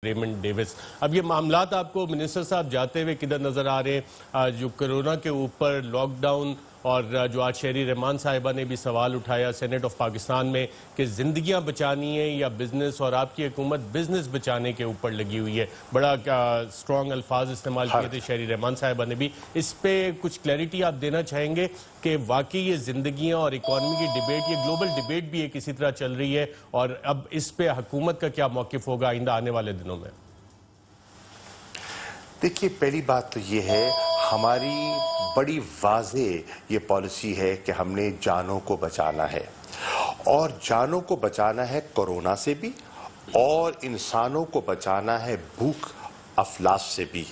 Raymond Davis. अब ये मामलात आपको मिनिस्टर साहब जाते हुए किधर नजर आ रहे हैं? जो कोरोना के ऊपर लॉकडाउन और जो आज शहरी रहमान साहिबा ने भी सवाल उठाया सेनेट ऑफ पाकिस्तान में कि जिंदगियां बचानी है या बिजनेस, और आपकी हुकूमत बिजनेस बचाने के ऊपर लगी हुई है। बड़ा स्ट्रॉन्ग अल्फाज इस्तेमाल किए थे शहरी रहमान साहिबा ने भी। इस पे कुछ क्लैरिटी आप देना चाहेंगे कि वाकई ये जिंदगियां और इकॉनमी की डिबेट, ये ग्लोबल डिबेट भी एक इसी तरह चल रही है, और अब इस पे हुकूमत का क्या मौकिफ होगा आइंदा आने वाले दिनों में? देखिए, पहली बात तो ये है, हमारी बड़ी वाज़ेह ये पॉलिसी है कि हमने जानों को बचाना है, और जानों को बचाना है कोरोना से भी, और इंसानों को बचाना है भूख अफलास से भी,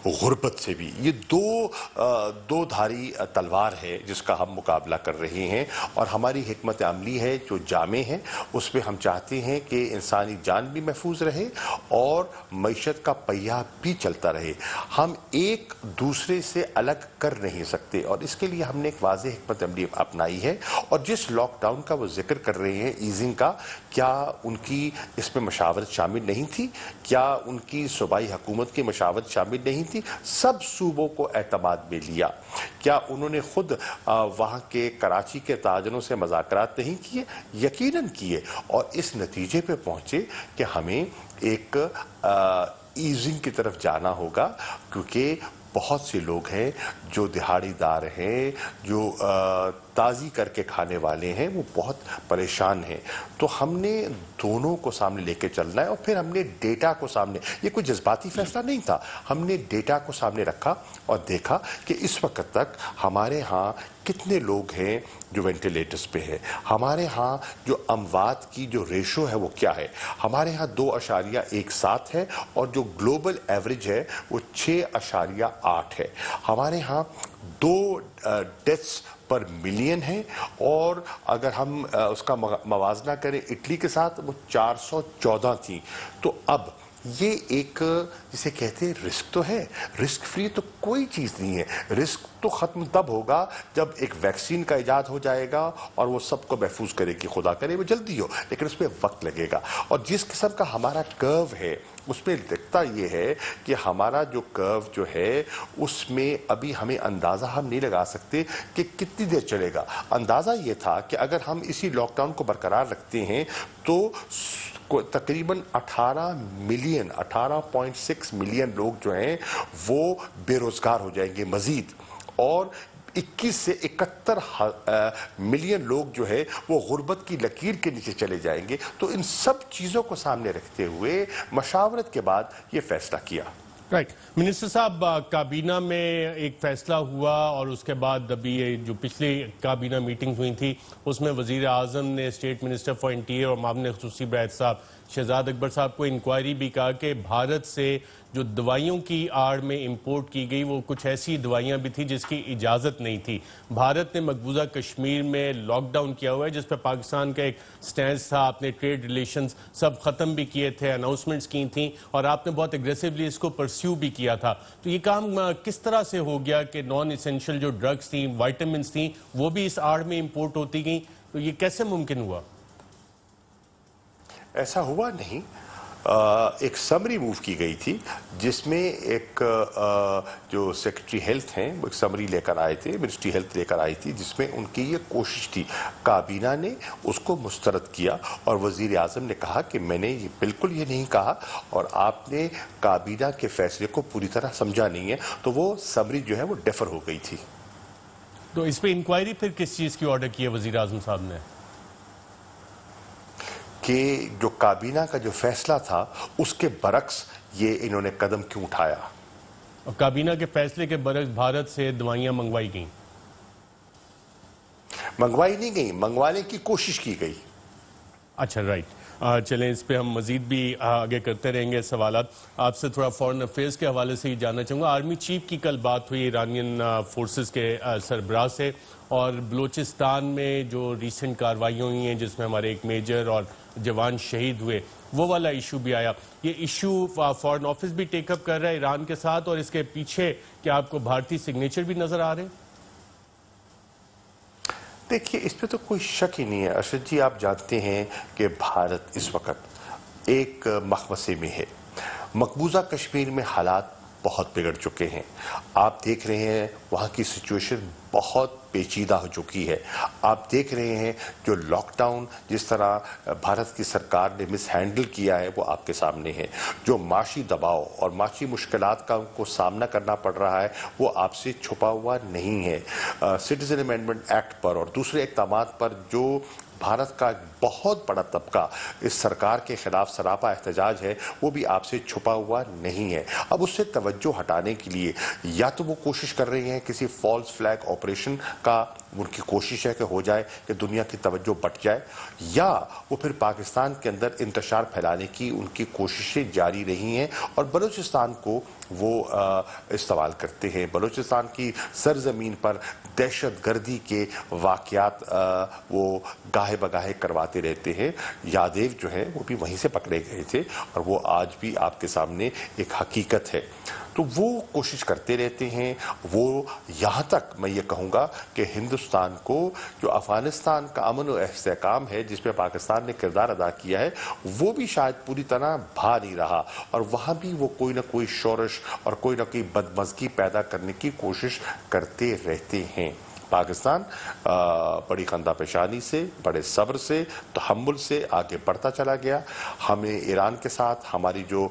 गुर्बत से भी। ये दो धारी तलवार है जिसका हम मुकाबला कर रहे हैं, और हमारी हिकमत अमली है जो जामे है, उसमें हम चाहते हैं कि इंसानी जान भी महफूज रहे और मईशत का पहिया भी चलता रहे। हम एक दूसरे से अलग कर नहीं सकते, और इसके लिए हमने एक वाज़ेह हिकमत अमली अपनाई है। और जिस लॉकडाउन का वो जिक्र कर रहे हैं, ईजिंग का, क्या उनकी इसमें मशावरत शामिल नहीं थी? क्या उनकी सूबाई हुकूमत की मशावरत शामिल नहीं थी? सब सूबों को एतमाद में लिया। क्या उन्होंने खुद वहाँ के कराची के ताजरों से मज़ाकरात नहीं किए? यकीनन किए, और इस नतीजे पे पहुँचे कि हमें एक ईजिंग की तरफ जाना होगा, क्योंकि बहुत से लोग हैं जो दिहाड़ीदार हैं, जो ताज़ी करके खाने वाले हैं, वो बहुत परेशान हैं। तो हमने दोनों को सामने लेके चलना है, और फिर हमने डेटा को सामने, ये कोई जज्बाती फैसला नहीं था, हमने डेटा को सामने रखा और देखा कि इस वक्त तक हमारे यहाँ कितने लोग हैं जो वेंटिलेटर्स पे हैं, हमारे यहाँ जो अमवात की जो रेशो है वो क्या है। हमारे यहाँ 2.17 है, और जो ग्लोबल एवरेज है वो 6.8 है। हमारे यहाँ 2 डेथ्स पर मिलियन है, और अगर हम उसका मवाजना करें इटली के साथ, वो 414 थी। तो अब ये एक, जिसे कहते हैं, रिस्क तो है, रिस्क फ्री तो कोई चीज़ नहीं है। रिस्क तो ख़त्म तब होगा जब एक वैक्सीन का इजाद हो जाएगा और वो सबको महफूज करेगी, खुदा करे वो जल्दी हो, लेकिन उसमें वक्त लगेगा। और जिस किस्म का हमारा कर्व है, उसमें दिखता ये है कि हमारा जो कर्व जो है, उसमें अभी हमें अंदाज़ा हम नहीं लगा सकते कि कितनी देर चलेगा। अंदाज़ा ये था कि अगर हम इसी लॉकडाउन को बरकरार रखते हैं तो तकरीबन 18.6 मिलियन लोग जो हैं वो बेरोजगार हो जाएंगे मजीद, और 21 से 71 मिलियन लोग जो है वो गुर्बत की लकीर के नीचे चले जाएंगे। तो इन सब चीज़ों को सामने रखते हुए मशावरत के बाद ये फैसला किया। राइट। मिनिस्टर साहब, काबीना में एक फैसला हुआ, और उसके बाद अभी ये जो पिछली काबीना मीटिंग हुई थी उसमें वजीर आज़म ने स्टेट मिनिस्टर फॉर इंटीरियर और मामले खुसूसी बैत साहब शहजाद अकबर साहब को इंक्वायरी भी कहा कि भारत से जो दवाइयों की आड़ में इंपोर्ट की गई वो कुछ ऐसी दवाइयां भी थी जिसकी इजाज़त नहीं थी। भारत ने मकबूजा कश्मीर में लॉकडाउन किया हुआ है, जिस पर पाकिस्तान का एक स्टैंड था। आपने ट्रेड रिलेशंस सब ख़त्म भी किए थे, अनाउंसमेंट्स की थी, और आपने बहुत एग्रेसिवली इसको परस्यू भी किया था। तो ये काम किस तरह से हो गया कि नॉन इसेंशियल जो ड्रग्स थी, वाइटामिन्स थी, वो भी इस आड़ में इंपोर्ट होती गई? तो ये कैसे मुमकिन हुआ? ऐसा हुआ नहीं। एक समरी मूव की गई थी, जिसमें एक जो सेक्रेटरी हेल्थ हैं वो एक समरी लेकर आए थे, मिनिस्ट्री हेल्थ लेकर आई थी, जिसमें उनकी ये कोशिश थी। काबीना ने उसको मुस्तरद किया, और वज़ीर आज़म ने कहा कि मैंने ये बिल्कुल ये नहीं कहा, और आपने काबीना के फैसले को पूरी तरह समझा नहीं है। तो वो समरी जो है वो डेफर हो गई थी। तो इस पर इंक्वायरी फिर किस चीज़ की ऑर्डर की है वज़ीर आज़म साहब ने? कि जो काबीना का जो फैसला था उसके बरक्स ये इन्होंने कदम क्यों उठाया। और काबीना के फैसले के बरक्स भारत से दवाइयां मंगवाई गई? मंगवाई नहीं गई, मंगवाने की कोशिश की गई। अच्छा, राइट। चलें, इस पे हम मजीद भी आगे करते रहेंगे सवालात। आपसे थोड़ा फॉरेन अफेयर्स के हवाले से ही जानना चाहूँगा। आर्मी चीफ की कल बात हुई ईरानियन फोर्सेस के सरबराह से, और बलूचिस्तान में जो रीसेंट कार्रवाइयाँ हुई हैं जिसमें हमारे एक मेजर और जवान शहीद हुए, वो वाला इशू भी आया। ये इशू फॉरेन ऑफिस भी टेकअप कर रहा है ईरान के साथ, और इसके पीछे क्या आपको भारतीय सिग्नेचर भी नजर आ रहे हैं? देखिए, इस पे तो कोई शक ही नहीं है। अरशद जी, आप जानते हैं कि भारत इस वक्त एक मखमसे में है, मकबूजा कश्मीर में हालात बहुत बिगड़ चुके हैं। आप देख रहे हैं वहाँ की सिचुएशन बहुत पेचीदा हो चुकी है। आप देख रहे हैं जो लॉकडाउन जिस तरह भारत की सरकार ने मिस हैंडल किया है वो आपके सामने है। जो माशी दबाव और माशी मुश्किलात का उनको सामना करना पड़ रहा है वो आपसे छुपा हुआ नहीं है। सिटीजन अमेंडमेंट एक्ट पर और दूसरे इक़दामात पर जो भारत का बहुत बड़ा तबका इस सरकार के खिलाफ सरापा एहतजाज है वो भी आपसे छुपा हुआ नहीं है। अब उससे तवज्जो हटाने के लिए या तो वो कोशिश कर रही हैं किसी फॉल्स फ्लैग ऑपरेशन का, उनकी कोशिश है कि हो जाए कि दुनिया की तवज्जो बट जाए, या वो फिर पाकिस्तान के अंदर इंतशार फैलाने की उनकी कोशिशें जारी रही हैं और बलूचिस्तान को वो इस्तेमाल करते हैं। बलूचिस्तान की सरजमीन पर दहशत गर्दी के वाक़यात वो गाहे बगाहे करवाते रहते हैं। यादेव जो है वो भी वहीं से पकड़े गए थे और वो आज भी आपके सामने एक हकीकत है। तो वो कोशिश करते रहते हैं। वो यहाँ तक मैं ये कहूँगा कि हिंदुस्तान को जो अफ़गानिस्तान का अमन और इस्तेहकाम है जिस पे पाकिस्तान ने किरदार अदा किया है वो भी शायद पूरी तरह भा नहीं रहा और वहाँ भी वो कोई ना कोई शोरश और कोई ना कोई बदमज़गी पैदा करने की कोशिश करते रहते हैं। पाकिस्तान बड़ी खंदा पेशानी से, बड़े सब्र से, तहम्मुल से आगे बढ़ता चला गया। हमें ईरान के साथ हमारी जो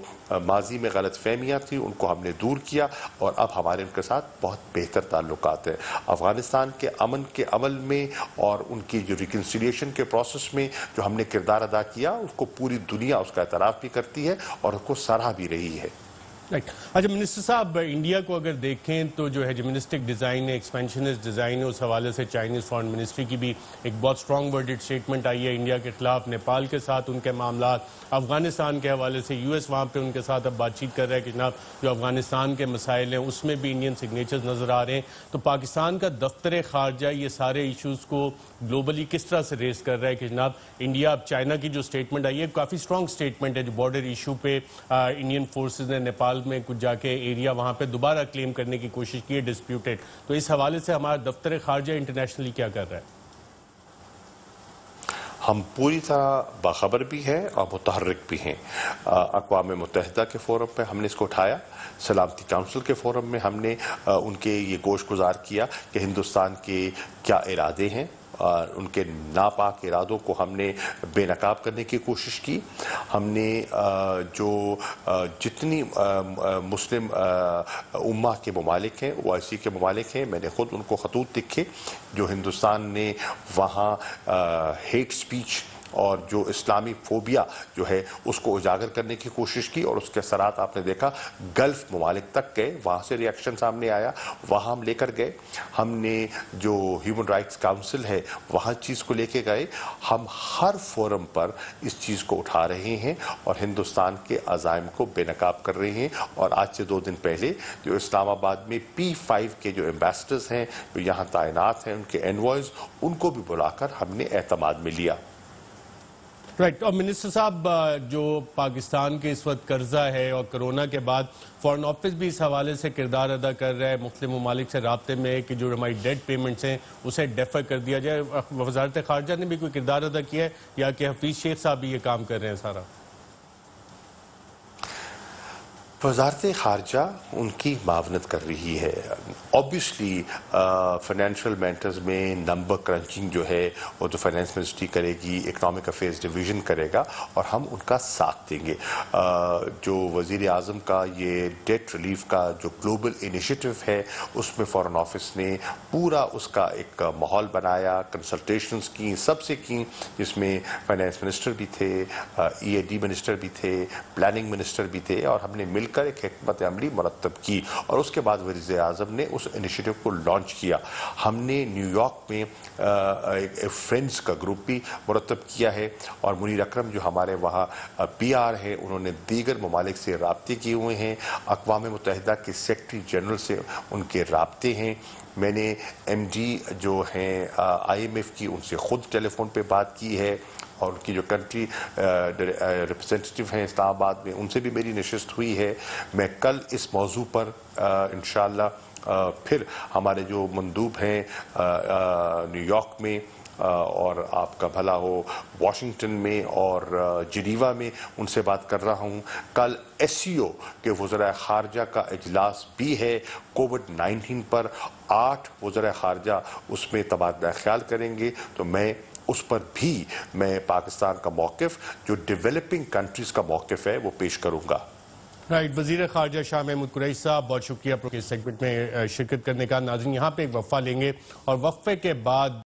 माजी में गलत फहमियाँ थी उनको हमने दूर किया और अब हमारे उनके साथ बहुत बेहतर ताल्लुकात हैं। अफ़गानिस्तान के अमन के अमल में और उनकी जो रिकन्सिलिएशन के प्रोसेस में जो हमने किरदार अदा किया उसको पूरी दुनिया उसका एतराफ़ भी करती है और उसको सराह भी रही है। राइट। अच्छा मिनिस्टर साहब, इंडिया को अगर देखें तो जो हेजेमनिस्टिक डिज़ाइन है, एक्सपेंशनिस्ट डिज़ाइन है, उस हवाले से चाइनीज़ फॉरेन मिनिस्ट्री की भी एक बहुत स्ट्रॉन्ग वर्डेड स्टेटमेंट आई है इंडिया के खिलाफ। नेपाल के साथ उनके मामला, अफगानिस्तान के हवाले से यूएस वहाँ पे उनके साथ अब बातचीत कर रहा है कि जनाब जो अफगानिस्तान के मसाइल हैं उसमें भी इंडियन सिग्नेचर्स नज़र आ रहे हैं। तो पाकिस्तान का दफ्तर खारजा ये सारे इशूज़ को ग्लोबली किस तरह से रेस कर रहा है कि जनाब इंडिया, अब चाइना की जो स्टेटमेंट आई है काफ़ी स्ट्रॉन्ग स्टेटमेंट है, जो बॉर्डर इशू पे इंडियन फोर्सेज ने नेपाल में कुछ जाके एरिया वहां पे दोबारा क्लेम करने की कोशिश की है, डिस्प्यूटेड। तो इस हवाले से हमारा दफ्तर खारजा इंटरनेशनली क्या कर रहा है? हम पूरी तरह बाखबर भी हैं और मुतहर्रिक भी हैं। अक़वाम मुत्तहिदा के फोरम पे हमने इसको उठाया, सलामती काउंसिल के फोरम में हमने उनके ये गोश गुजार किया कि हिंदुस्तान के क्या इरादे हैं और उनके नापाक इरादों को हमने बेनकाब करने की कोशिश की। हमने जो जितनी मुस्लिम उम्मा के ममालिक हैं, ओआईसी के ममालिक हैं, मैंने ख़ुद उनको खतूत लिखे जो हिंदुस्तान ने वहाँ हेट स्पीच और जो इस्लामी फोबिया जो है उसको उजागर करने की कोशिश की और उसके असरात आपने देखा गल्फ ममालिक तक गए, वहाँ से रिएक्शन सामने आया, वहाँ हम लेकर गए। हमने जो ह्यूमन राइट्स काउंसिल है वहाँ चीज़ को लेके गए। हम हर फोरम पर इस चीज़ को उठा रहे हैं और हिंदुस्तान के अज़ाइम को बेनकाब कर रहे हैं। और आज से 2 दिन पहले जो इस्लामाबाद में P5 के जो एम्बेसडर्स हैं जो यहाँ तैनात हैं, उनके एनवॉयज़, उनको भी बुलाकर हमने एतमाद में लिया। राइट। और मिनिस्टर साहब, जो पाकिस्तान के इस वक्त कर्जा है और कोरोना के बाद फॉरेन ऑफिस भी इस हवाले से किरदार अदा कर रहा है, मुस्लिम ममालिक से राब्ते में है कि जो हमारी डेट पेमेंट्स हैं उसे डेफर कर दिया जाए। वज़ारत ख़ारजा ने भी कोई किरदार अदा किया है या कि हफीज़ शेख साहब भी ये काम कर रहे हैं सारा? वज़ारत ख़ारजा उनकी मावनत कर रही है। ऑब्वियसली फाइनेंशियल मैटर्स में नंबर क्रंचिंग जो है वो तो फाइनेंस मिनिस्ट्री करेगी, इकनॉमिक अफेयर्स डिवीज़न करेगा और हम उनका साथ देंगे। जो वज़ीर आज़म का ये डेट रिलीफ का जो ग्लोबल इनिशिएटिव है उसमें फ़ॉरेन ऑफिस ने पूरा उसका एक माहौल बनाया, कंसल्टेशंस की, सबसे की, जिसमें फाइनेंस मिनिस्टर भी थे, EAD मिनिस्टर भी थे, प्लानिंग मिनिस्टर भी थे और हमने मिलकर एक हिकमत अमली मुरत्तब की और उसके बाद वज़ीर आज़म ने उस इनिशिएटिव को लॉन्च किया। हमने न्यूयॉर्क में एक फ्रेंड्स का ग्रुप भी मुरत्तब किया है और मुनीर अकरम जो हमारे वहाँ PR है उन्होंने दीगर ममालिक से राब्ते किए हुए हैं। अक़वाम मुत्तहिदा के सेक्रेटरी जनरल से उनके राब्ते हैं। मैंने MD जो हैं IMF की उनसे ख़ुद टेलीफोन पे बात की है और उनकी जो कंट्री रिप्रेजेंटेटिव हैं इस्लामाबाद में उनसे भी मेरी नशिस्त हुई है। मैं कल इस मौजू पर इंशाअल्लाह फिर हमारे जो मंदूब हैं न्यूयॉर्क में اور آپ کا بھلا ہو واشنگٹن میں اور جنیوا میں ان سے بات کر رہا ہوں. کل SCO کے وزراء خارجہ کا اجلاس بھی ہے کووڈ-19 پر. 8 وزراء خارجہ اس میں تبادلہ خیال کریں گے. تو میں اس پر بھی پاکستان کا موقف جو ڈیولپنگ کنٹریز کا موقف ہے وہ پیش کروں گا. رائٹ، وزیر خارجہ شاہ محمود قریشی صاحب بہت شکریہ پروگرام سیگمنٹ میں شرکت کرنے کا. ناظرین یہاں پہ ایک وقفہ لیں گے اور وقفے کے بعد